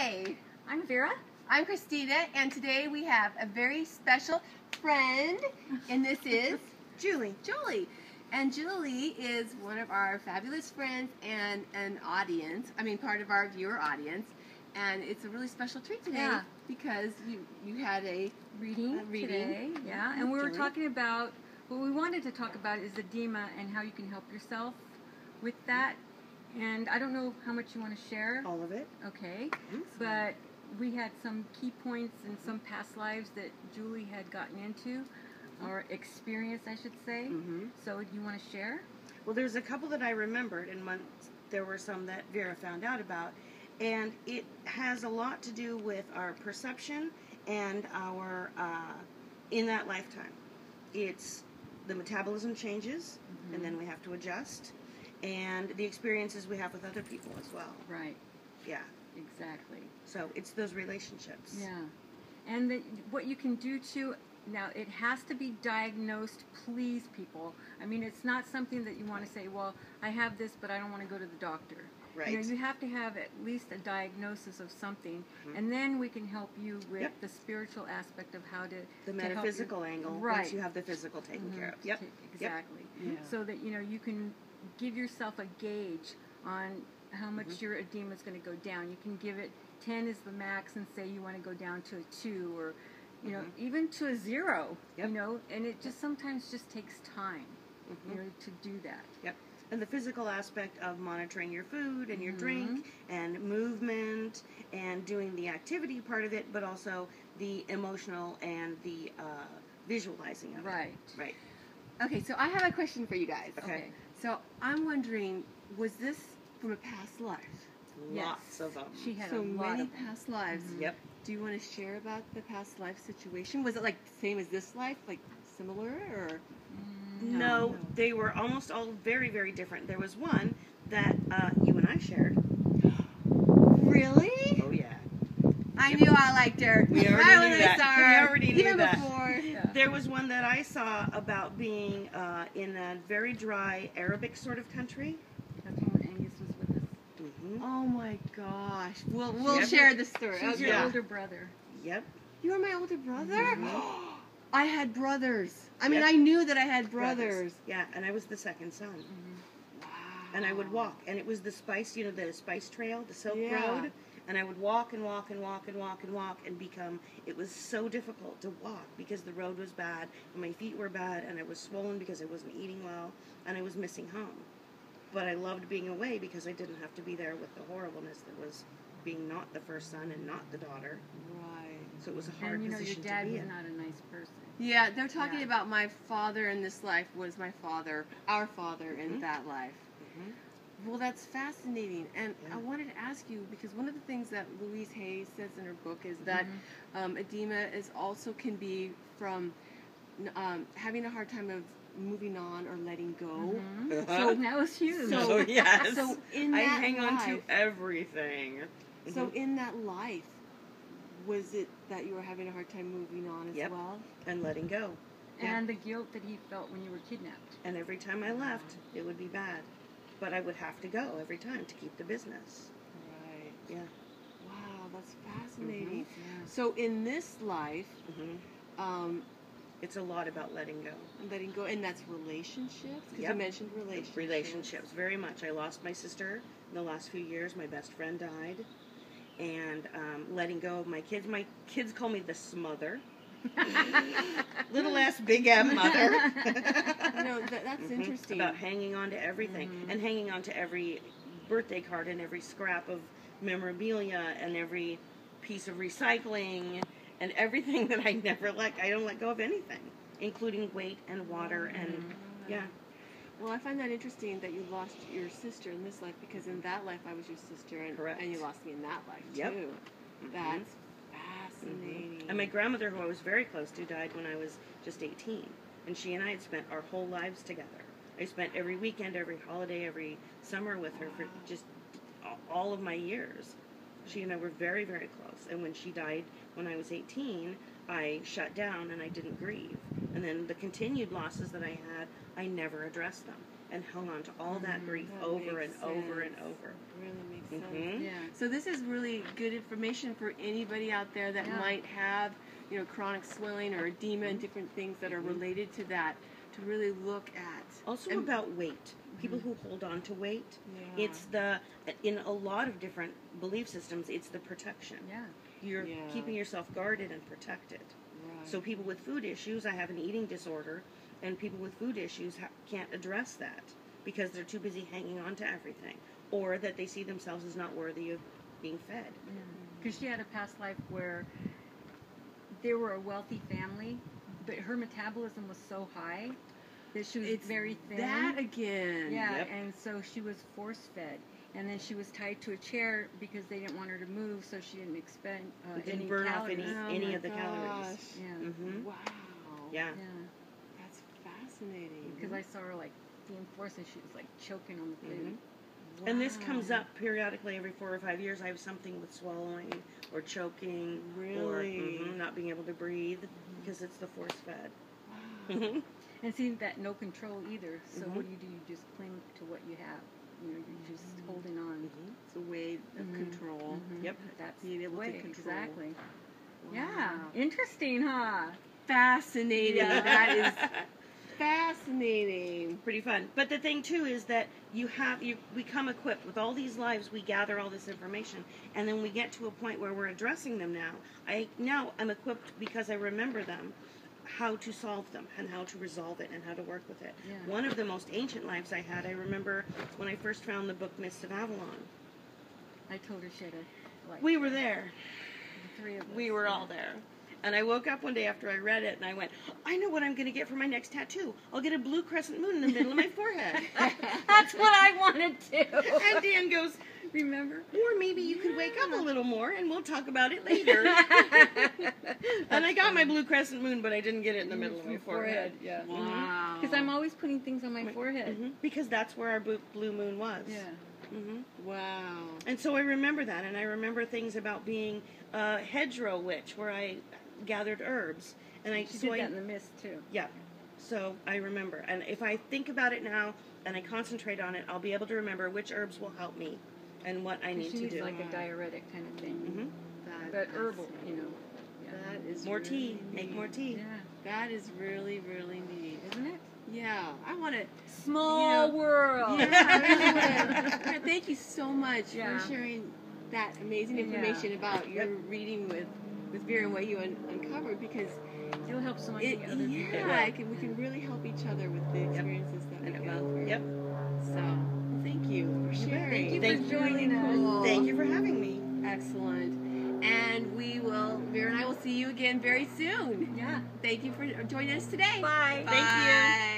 Hi, I'm Vera. I'm Christina, and today we have a very special friend, and this is Julie. Julie. And Julie is one of our fabulous friends and an audience, part of our viewer audience. And it's a really special treat today because you had a reading Today. Yeah, and we were talking about, what we wanted to talk about is edema and how you can help yourself with that. And I don't know how much you want to share. All of it. Okay. But we had some key points in some past lives that Julie had gotten into, or experienced, I should say. So do you want to share? Well, there's a couple that I remembered, and there were some that Vera found out about. And it has a lot to do with our perception and our, in that lifetime. It's the metabolism changes, and then we have to adjust. And the experiences we have with other people as well. Right. Yeah. Exactly. So it's those relationships. Yeah. And what you can do too, now it has to be diagnosed, please, people. I mean, it's not something that you want to say, well, I have this, but I don't want to go to the doctor. Right. You know, you have to have at least a diagnosis of something, and then we can help you with the spiritual aspect of how to... The metaphysical angle, once you have the physical taken care of. Yep. Exactly. Yeah. So that, you can give yourself a gauge on how much your edema is going to go down. You can give it 10 is the max and say you want to go down to a 2 or, even to a 0, and it just sometimes just takes time, to do that. Yep. And the physical aspect of monitoring your food and your drink and movement and doing the activity part of it, but also the emotional and the visualizing of it. Right. Okay, so I have a question for you guys. Okay. So I'm wondering, was this from a past life? Lots of them. She had so a lot many of past lives. Yep. Do you want to share about the past life situation? Was it like the same as this life, like similar, or? No, they were almost all very, very different. There was one that you and I shared. Really? Oh, yeah. I knew I liked her. We already knew that. We already knew Even that. before. There was one that I saw about being in a very dry Arabic sort of country. That's when Angus was with us. Oh my gosh. We'll share the story. She's your older brother. Yep. You were my older brother? I had brothers. I knew that I had brothers. Yeah, and I was the second son. Wow. And I would walk, and it was the spice, the spice trail, the Silk Road. And I would walk and walk and walk and walk and walk and it was so difficult to walk because the road was bad and my feet were bad and I was swollen because I wasn't eating well and I was missing home. But I loved being away because I didn't have to be there with the horribleness that was being not the first son and not the daughter. Right. So it was a hard position your dad to be was in. not a nice person. Yeah, they're talking about my father in this life was my father, our father in that life. Well, that's fascinating, and I wanted to ask you, because one of the things that Louise Hay says in her book is that edema also can be from having a hard time of moving on or letting go. So that was huge. So, yes. So in that I hang on life, to everything. So in that life, was it that you were having a hard time moving on as well? And letting go. And the guilt that he felt when you were kidnapped. And every time I left, it would be bad. But I would have to go every time to keep the business. Right. Yeah. Wow, that's fascinating. So in this life, it's a lot about letting go. Letting go, and that's relationships? Because you mentioned relationships. Relationships, very much. I lost my sister in the last few years. My best friend died. And letting go of my kids. My kids call me the smother. Little ass big M mother. No, that's interesting. About hanging on to everything and hanging on to every birthday card and every scrap of memorabilia and every piece of recycling and everything that I never let. I don't let go of anything, including weight and water and Well, I find that interesting that you lost your sister in this life, because in that life I was your sister, and you lost me in that life too. That's fascinating. And my grandmother, who I was very close to, died when I was just 18. And she and I had spent our whole lives together. I spent every weekend, every holiday, every summer with her for just all of my years. She and I were very, very close. And when she died when I was 18, I shut down and I didn't grieve. And then the continued losses that I had, I never addressed them and hung on to all that grief over and over and over. Really makes Mm-hmm. Yeah. So this is really good information for anybody out there that might have, chronic swelling or edema and different things that are related to that, to really look at. Also about weight. People who hold on to weight, it's in a lot of different belief systems, it's the protection. Yeah. You're keeping yourself guarded and protected. Right. So people with food issues, I have an eating disorder, and people with food issues can't address that because they're too busy hanging on to everything, or that they see themselves as not worthy of being fed. Because she had a past life where they were a wealthy family, but her metabolism was so high that she was very thin. That again. Yeah, Yep. and so she was force-fed. And then she was tied to a chair because they didn't want her to move, so she didn't expend Didn't any burn calories. off any of the calories. Yeah. Mm-hmm. Wow. Yeah. That's fascinating. Because I saw her like being forced, and she was like choking on the food. Wow. And this comes up periodically every 4 or 5 years. I have something with swallowing or choking, or not being able to breathe because it's the force fed. Wow. And see that no control either. So what do? You just cling to what you have. You're just holding on. It's a way of control. Yep. That's Being able the way. to control. Exactly. Wow. Yeah. Interesting, huh? Fascinating. That is fascinating. Pretty fun. But the thing too is that you become equipped with all these lives. We gather all this information, and then we get to a point where we're addressing them now. I'm equipped because I remember them, how to solve them and how to resolve it and how to work with it. Yeah. One of the most ancient lives I had, I remember when I first found the book Mists of Avalon. I told her she had We were there. the three of us. We were all there. And I woke up one day after I read it, and I went, I know what I'm going to get for my next tattoo. I'll get a blue crescent moon in the middle of my forehead. That's what I wanted to. And Dan goes, Remember? or maybe you could wake up a little more, and we'll talk about it later. And I got my blue crescent moon, but I didn't get it in the middle of my forehead. Yeah. Wow. Because I'm always putting things on my forehead. Because that's where our blue moon was. Yeah. Wow. And so I remember that, and I remember things about being a hedgerow witch, where I gathered herbs. And She did that in the mist, too. Yeah. So I remember. And if I think about it now and I concentrate on it, I'll be able to remember which herbs will help me and what I need She to needs do. like a diuretic kind of thing. That, But herbal, Yeah. That is More really tea. neat. Make more tea. Yeah. That is really, really neat. Isn't it? Yeah. I want to. Small world. Yeah, I really thank you so much Yeah. for sharing that amazing information about your reading with Vera and what you uncovered, because It'll help so many other people. we can really help each other with the experiences that we go through. Yep. So, thank you for sharing. Thank you for joining us. Thank you for having me. Excellent. And Vera and I will see you again very soon. Yeah. Thank you for joining us today. Bye. Thank you.